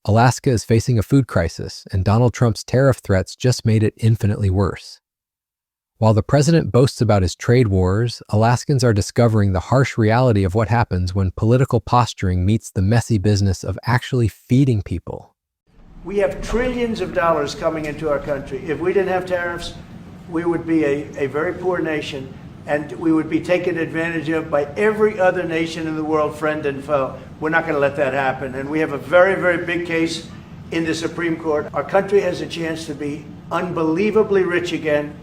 Alaska is facing a food crisis, and Donald Trump's tariff threats just made it infinitely worse. While the president boasts about his trade wars, Alaskans are discovering the harsh reality of what happens when political posturing meets the messy business of actually feeding people. We have trillions of dollars coming into our country. If we didn't have tariffs, we would be a very poor nation, and we would be taken advantage of by every other nation in the world, friend and foe. We're not going to let that happen. And we have a very, very big case in the Supreme Court. Our country has a chance to be unbelievably rich again,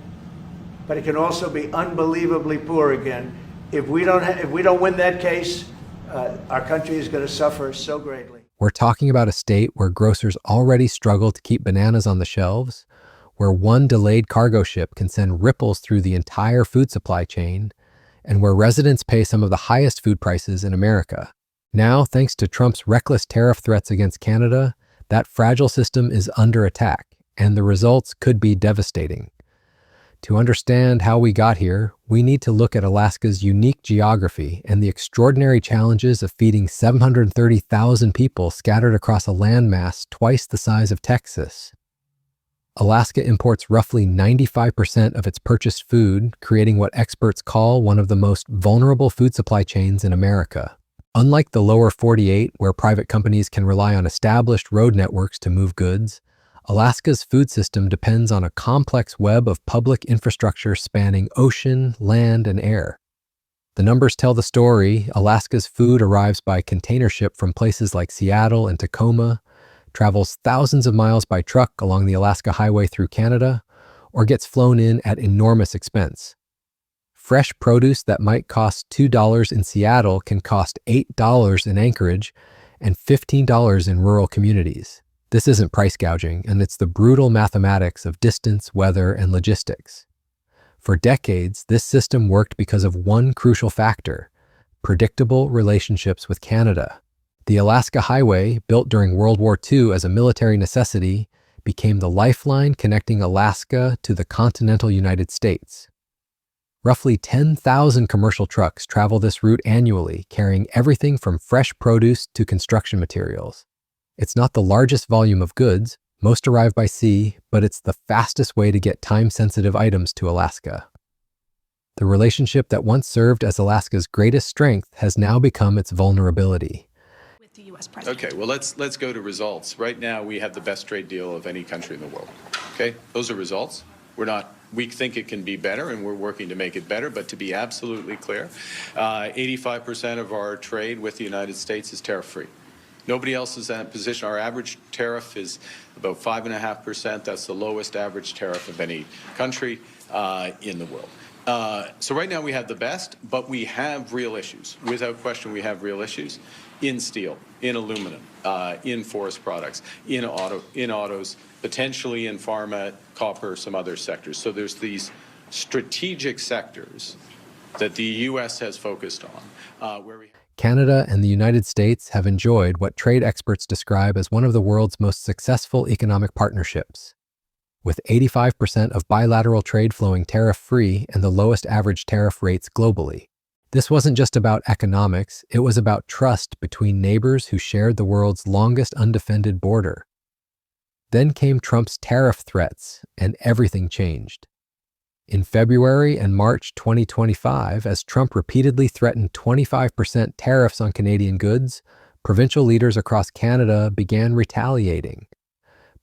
but it can also be unbelievably poor again. If we don't win that case, our country is going to suffer so greatly. We're talking about a state where grocers already struggle to keep bananas on the shelves, where one delayed cargo ship can send ripples through the entire food supply chain, and where residents pay some of the highest food prices in America. Now, thanks to Trump's reckless tariff threats against Canada, that fragile system is under attack, and the results could be devastating. To understand how we got here, we need to look at Alaska's unique geography and the extraordinary challenges of feeding 730,000 people scattered across a landmass twice the size of Texas. Alaska imports roughly 95% of its purchased food, creating what experts call one of the most vulnerable food supply chains in America. Unlike the lower 48, where private companies can rely on established road networks to move goods, Alaska's food system depends on a complex web of public infrastructure spanning ocean, land, and air. The numbers tell the story. Alaska's food arrives by container ship from places like Seattle and Tacoma, travels thousands of miles by truck along the Alaska Highway through Canada, or gets flown in at enormous expense. Fresh produce that might cost $2 in Seattle can cost $8 in Anchorage and $15 in rural communities. This isn't price gouging, and it's the brutal mathematics of distance, weather, and logistics. For decades, this system worked because of one crucial factor: predictable relationships with Canada. The Alaska Highway, built during World War II as a military necessity, became the lifeline connecting Alaska to the continental United States. Roughly 10,000 commercial trucks travel this route annually, carrying everything from fresh produce to construction materials. It's not the largest volume of goods, most arrive by sea, but it's the fastest way to get time-sensitive items to Alaska. The relationship that once served as Alaska's greatest strength has now become its vulnerability. With the U.S. president. Okay, well, let's go to results. Right now, we have the best trade deal of any country in the world. Okay, those are results. We think it can be better, and we're working to make it better, but to be absolutely clear, 85% of our trade with the United States is tariff-free. Nobody else is in that position. Our average tariff is about 5.5%. That's the lowest average tariff of any country in the world. So right now we have the best, but we have real issues. Without question, we have real issues in steel, in aluminum, in forest products, in autos, potentially in pharma, copper, some other sectors. So there's these strategic sectors that the U.S. has focused on, where we. Canada and the United States have enjoyed what trade experts describe as one of the world's most successful economic partnerships. With 85% of bilateral trade flowing tariff-free and the lowest average tariff rates globally. This wasn't just about economics, it was about trust between neighbors who shared the world's longest undefended border. Then came Trump's tariff threats, and everything changed. In February and March 2025, as Trump repeatedly threatened 25% tariffs on Canadian goods, provincial leaders across Canada began retaliating.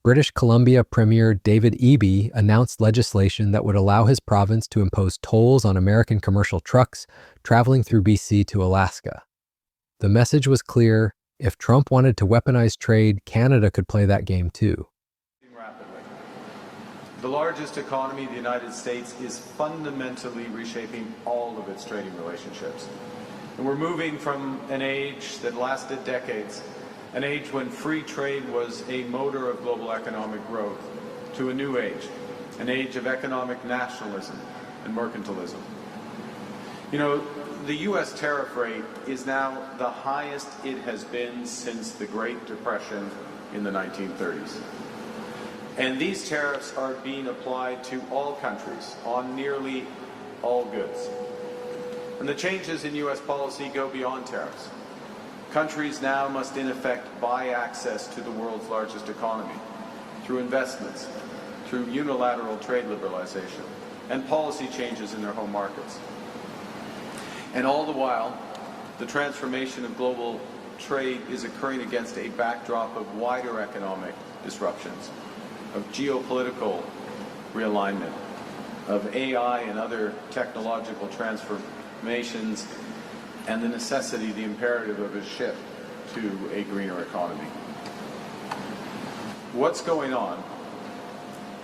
British Columbia Premier David Eby announced legislation that would allow his province to impose tolls on American commercial trucks traveling through BC to Alaska. The message was clear: if Trump wanted to weaponize trade, Canada could play that game too. The largest economy, the United States, is fundamentally reshaping all of its trading relationships. And we're moving from an age that lasted decades, an age when free trade was a motor of global economic growth, to a new age, an age of economic nationalism and mercantilism. You know, the U.S. tariff rate is now the highest it has been since the Great Depression in the 1930s. And these tariffs are being applied to all countries on nearly all goods. And the changes in U.S. policy go beyond tariffs. Countries now must in effect buy access to the world's largest economy through investments, through unilateral trade liberalization, and policy changes in their home markets. And all the while, the transformation of global trade is occurring against a backdrop of wider economic disruptions, of geopolitical realignment, of AI and other technological transformations, and the necessity, the imperative of a shift to a greener economy. What's going on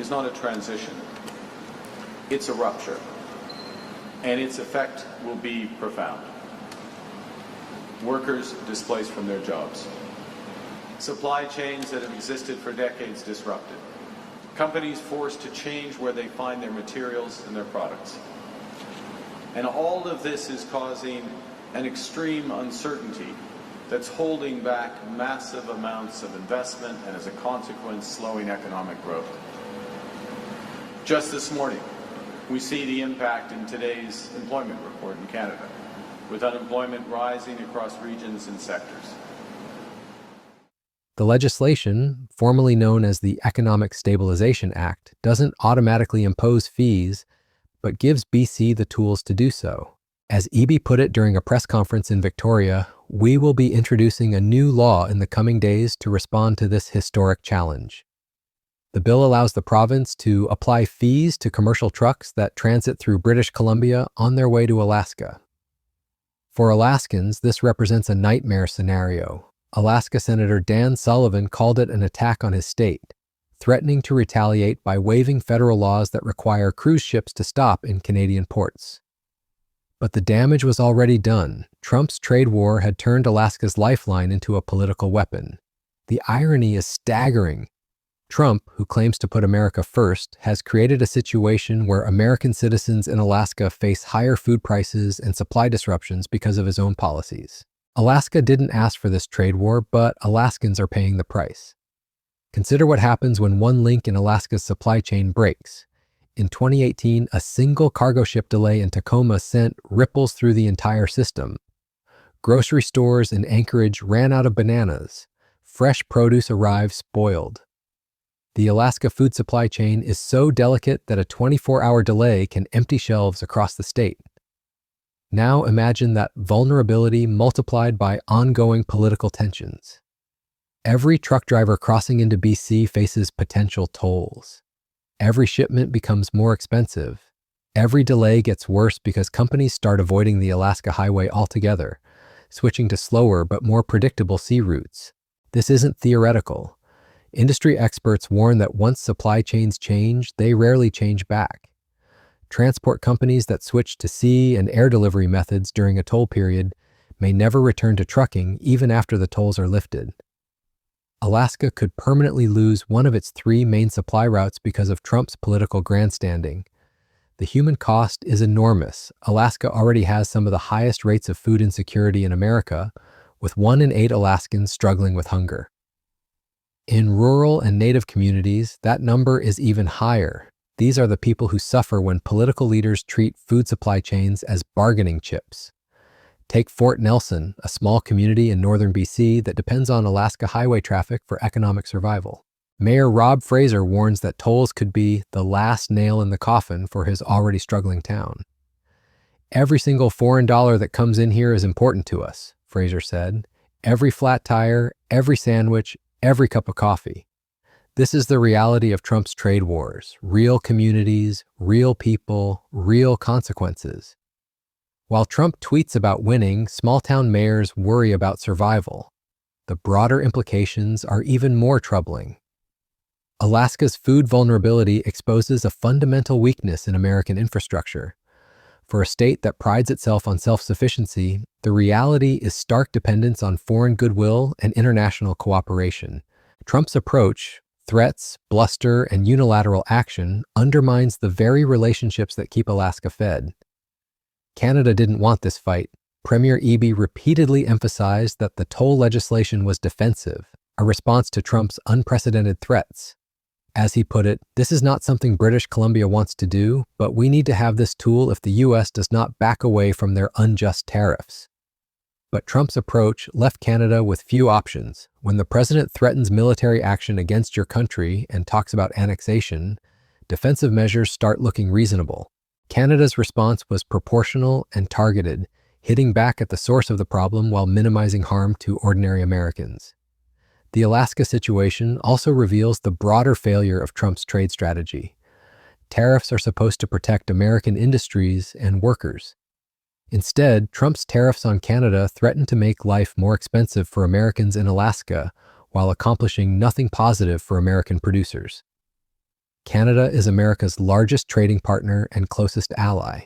is not a transition, it's a rupture, and its effect will be profound. Workers displaced from their jobs, supply chains that have existed for decades disrupted, companies forced to change where they find their materials and their products. And all of this is causing an extreme uncertainty that's holding back massive amounts of investment and, as a consequence, slowing economic growth. Just this morning, we see the impact in today's employment report in Canada, with unemployment rising across regions and sectors. The legislation, formerly known as the Economic Stabilization Act, doesn't automatically impose fees, but gives BC the tools to do so. As Eby put it during a press conference in Victoria, we will be introducing a new law in the coming days to respond to this historic challenge. The bill allows the province to apply fees to commercial trucks that transit through British Columbia on their way to Alaska. For Alaskans, this represents a nightmare scenario. Alaska Senator Dan Sullivan called it an attack on his state, threatening to retaliate by waiving federal laws that require cruise ships to stop in Canadian ports. But the damage was already done. Trump's trade war had turned Alaska's lifeline into a political weapon. The irony is staggering. Trump, who claims to put America first, has created a situation where American citizens in Alaska face higher food prices and supply disruptions because of his own policies. Alaska didn't ask for this trade war, but Alaskans are paying the price. Consider what happens when one link in Alaska's supply chain breaks. In 2018, a single cargo ship delay in Tacoma sent ripples through the entire system. Grocery stores in Anchorage ran out of bananas. Fresh produce arrived spoiled. The Alaska food supply chain is so delicate that a 24-hour delay can empty shelves across the state. Now imagine that vulnerability multiplied by ongoing political tensions. Every truck driver crossing into BC faces potential tolls. Every shipment becomes more expensive. Every delay gets worse because companies start avoiding the Alaska highway altogether, switching to slower but more predictable sea routes. This isn't theoretical. Industry experts warn that once supply chains change, they rarely change back. Transport companies that switch to sea and air delivery methods during a toll period may never return to trucking even after the tolls are lifted. Alaska could permanently lose one of its 3 main supply routes because of Trump's political grandstanding. The human cost is enormous. Alaska already has some of the highest rates of food insecurity in America, with 1 in 8 Alaskans struggling with hunger. In rural and native communities, that number is even higher. These are the people who suffer when political leaders treat food supply chains as bargaining chips. Take Fort Nelson, a small community in northern BC that depends on Alaska highway traffic for economic survival. Mayor Rob Fraser warns that tolls could be the last nail in the coffin for his already struggling town. Every single foreign dollar that comes in here is important to us, Fraser said. Every flat tire, every sandwich, every cup of coffee. This is the reality of Trump's trade wars. Real communities, real people, real consequences. While Trump tweets about winning, small-town mayors worry about survival. The broader implications are even more troubling. Alaska's food vulnerability exposes a fundamental weakness in American infrastructure. For a state that prides itself on self-sufficiency, the reality is stark dependence on foreign goodwill and international cooperation. Trump's approach, threats, bluster, and unilateral action, undermines the very relationships that keep Alaska fed. Canada didn't want this fight. Premier Eby repeatedly emphasized that the toll legislation was defensive, a response to Trump's unprecedented threats. As he put it, this is not something British Columbia wants to do, but we need to have this tool if the U.S. does not back away from their unjust tariffs. But Trump's approach left Canada with few options. When the president threatens military action against your country and talks about annexation, defensive measures start looking reasonable. Canada's response was proportional and targeted, hitting back at the source of the problem while minimizing harm to ordinary Americans. The Alaska situation also reveals the broader failure of Trump's trade strategy. Tariffs are supposed to protect American industries and workers. Instead, Trump's tariffs on Canada threaten to make life more expensive for Americans in Alaska while accomplishing nothing positive for American producers. Canada is America's largest trading partner and closest ally.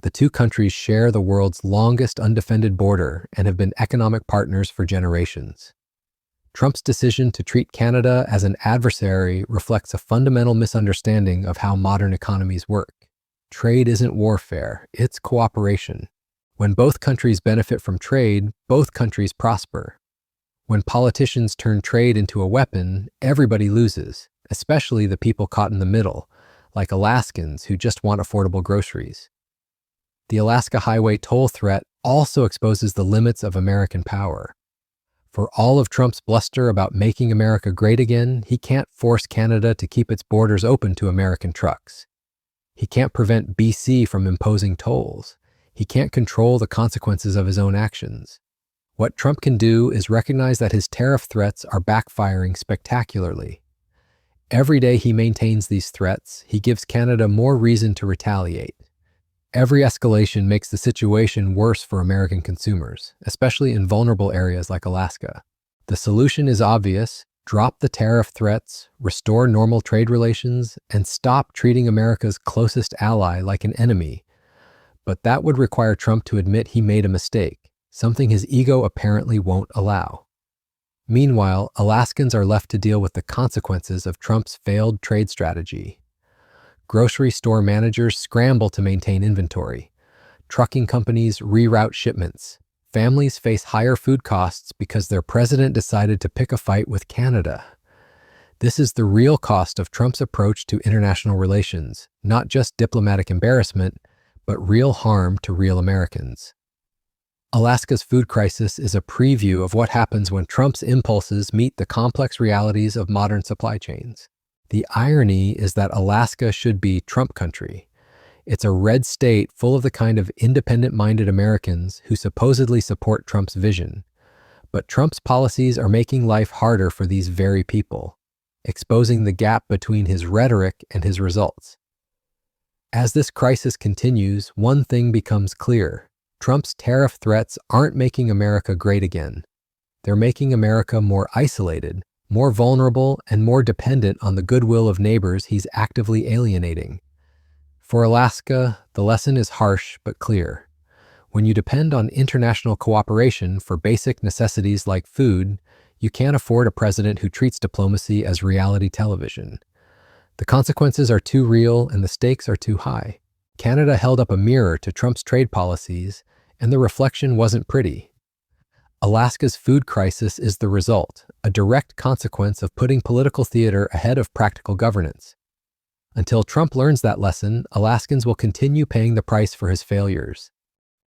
The two countries share the world's longest undefended border and have been economic partners for generations. Trump's decision to treat Canada as an adversary reflects a fundamental misunderstanding of how modern economies work. Trade isn't warfare, it's cooperation. When both countries benefit from trade, both countries prosper. When politicians turn trade into a weapon, everybody loses, especially the people caught in the middle, like Alaskans who just want affordable groceries. The Alaska highway toll threat also exposes the limits of American power. For all of Trump's bluster about making America great again, he can't force Canada to keep its borders open to American trucks. He can't prevent BC from imposing tolls. He can't control the consequences of his own actions. What Trump can do is recognize that his tariff threats are backfiring spectacularly. Every day he maintains these threats, he gives Canada more reason to retaliate. Every escalation makes the situation worse for American consumers, especially in vulnerable areas like Alaska. The solution is obvious: drop the tariff threats, restore normal trade relations, and stop treating America's closest ally like an enemy. But that would require Trump to admit he made a mistake, something his ego apparently won't allow. Meanwhile, Alaskans are left to deal with the consequences of Trump's failed trade strategy. Grocery store managers scramble to maintain inventory. Trucking companies reroute shipments. Families face higher food costs because their president decided to pick a fight with Canada. This is the real cost of Trump's approach to international relations, not just diplomatic embarrassment, but real harm to real Americans. Alaska's food crisis is a preview of what happens when Trump's impulses meet the complex realities of modern supply chains. The irony is that Alaska should be Trump country. It's a red state full of the kind of independent-minded Americans who supposedly support Trump's vision. But Trump's policies are making life harder for these very people, exposing the gap between his rhetoric and his results. As this crisis continues, one thing becomes clear: Trump's tariff threats aren't making America great again. They're making America more isolated, more vulnerable, and more dependent on the goodwill of neighbors he's actively alienating. For Alaska, the lesson is harsh but clear. When you depend on international cooperation for basic necessities like food, you can't afford a president who treats diplomacy as reality television. The consequences are too real and the stakes are too high. Canada held up a mirror to Trump's trade policies, and the reflection wasn't pretty. Alaska's food crisis is the result, a direct consequence of putting political theater ahead of practical governance. Until Trump learns that lesson, Alaskans will continue paying the price for his failures.